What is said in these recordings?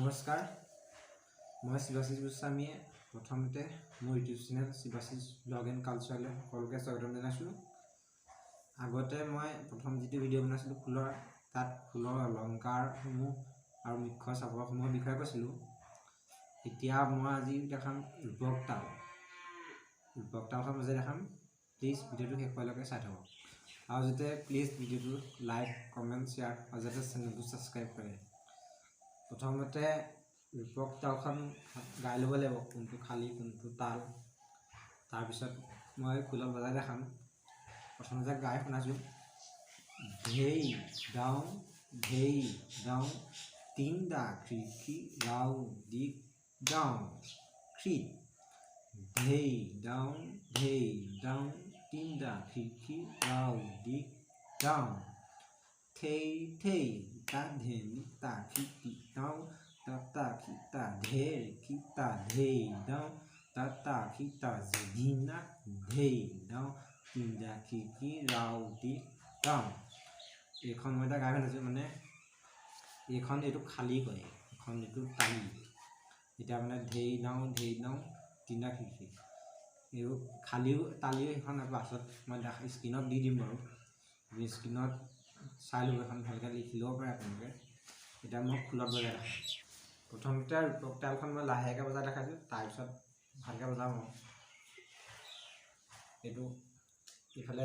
নমস্কাৰ মই Sibashish গoswamiয়ে প্ৰথমতে মোৰ YouTube channel Sibashish blog and কালচাৰলৈ সকলোকে স্বাগতম জনাইছোঁ। আগতে মই প্ৰথম যিটো ভিডিঅ' বনাইছিলোঁ ফুলৰ তাত ফুলৰ অলংকাৰসমূহ আৰু মুখ্য চাপৰসমূহৰ বিষয়ে কৈছিলোঁ। এতিয়া মই আজি দেখাম ৰূপক তালখন বজাই দেখাম। প্লিজ ভিডিঅ'টো শেষলৈকে চাই থাকক আৰু যাতে প্লিজ ভিডিঅ'টো লাইক কমেণ্ট শ্বেয়াৰ আৰু যাতে চেনেলটো ছাবস্ক্ৰাইব কৰে। প্ৰথমতে ৰূপক তালখন গাই ল'ব লাগিব, কোনটো খালী কোনটো তাল। তাৰপিছত মই খোলত বজাই দেখাম। প্ৰথমতে গাই শুনাইছোঁ। ধেই দাওঁ তিনটা খিৰিকী ৰাও দিক যাওঁ খিত। ধেই দাওঁ তিনটা খিৰিকী ৰাও দিক যাওঁ। থেই তা ধেনি তা খিতি দাওঁ তা খিতা ধেৰ খিতা ধেই দাওঁ তা খিতা জিদিনা ধেই দাওঁ তিনটা খিৰিকী ৰাও দিক যাওঁ। এইখন মই এটা গাই শুনাইছোঁ, মানে এইটো খালী কয়, এখন এইটো তালি। এতিয়া মানে ধেই দাওঁ তিনটা খিৰিকী, এইটো খালীও তালিও সেইখন পাছত মই স্ক্ৰীণত দি দিম বাৰু। স্ক্ৰীণত চাই ল'ব, এখন ভালকৈ লিখি ল'ব পাৰে আপোনালোকে। এতিয়া মই খোলত বজাই দেখাম। প্ৰথমতে ৰূপক তালখন মই লাহেকৈ বজাই দেখাইছোঁ, তাৰপিছত ভালকৈ বজাম আৰু। এইটো ইফালে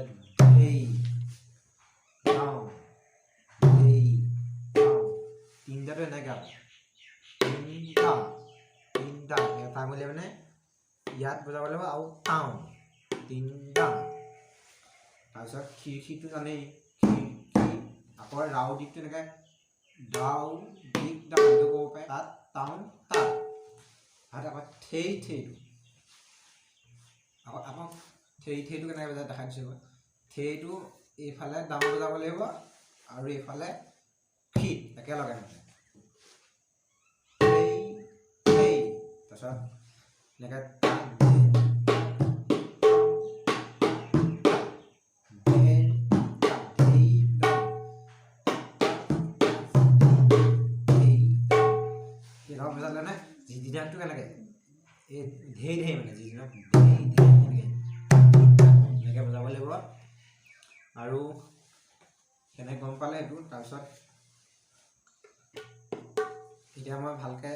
ধেই দাওঁ তিনিটাটো এনেকৈ আৰু তিনিটা এটা মিলে মানে ইয়াত বজাব লাগিব আৰু টাওঁ তিনিটা। তাৰপিছত খিৰিকীটো জানেই, খিৰিকী আকৌ ৰাও দিকটো এনেকৈ দাও দিক দাওঁ এনেকৈ ক'ব পাৰে। তাত টাওঁ তাত আৰু আকৌ ঠেইটো আকৌ ঠেইটো কেনেকৈ বজাই দেখাই দিছোঁ। ঠেইটো এইফালে দাওঁ বজাব লাগিব আৰু এইফালে খিত একেলগে তাৰপিছত এনেকৈ বজালে নে জিদিনাটো কেনেকৈ এই ধেই মানে জিদিনাক এনেকৈ বজাব লাগিব। আৰু কেনেকৈ গম পালে সেইটো। তাৰপিছত এতিয়া মই ভালকৈ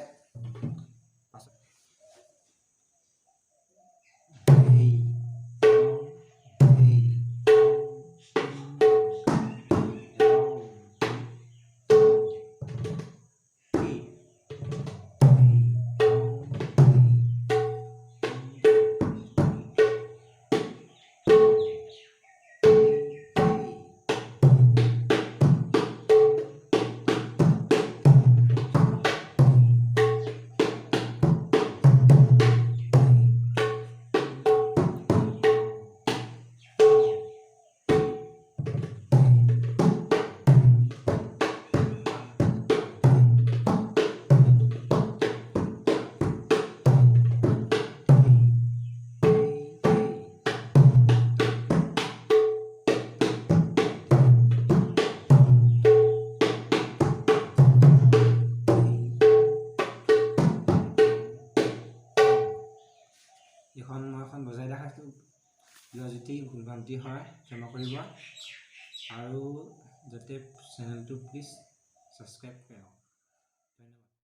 এখন বজাই দেখাইছোঁ। যদি ভুল ভ্ৰান্তি হয় ক্ষমা কৰিব আৰু যাতে চেনেলটো প্লিজ ছাবস্ক্ৰাইব কৰক। ধন্যবাদ।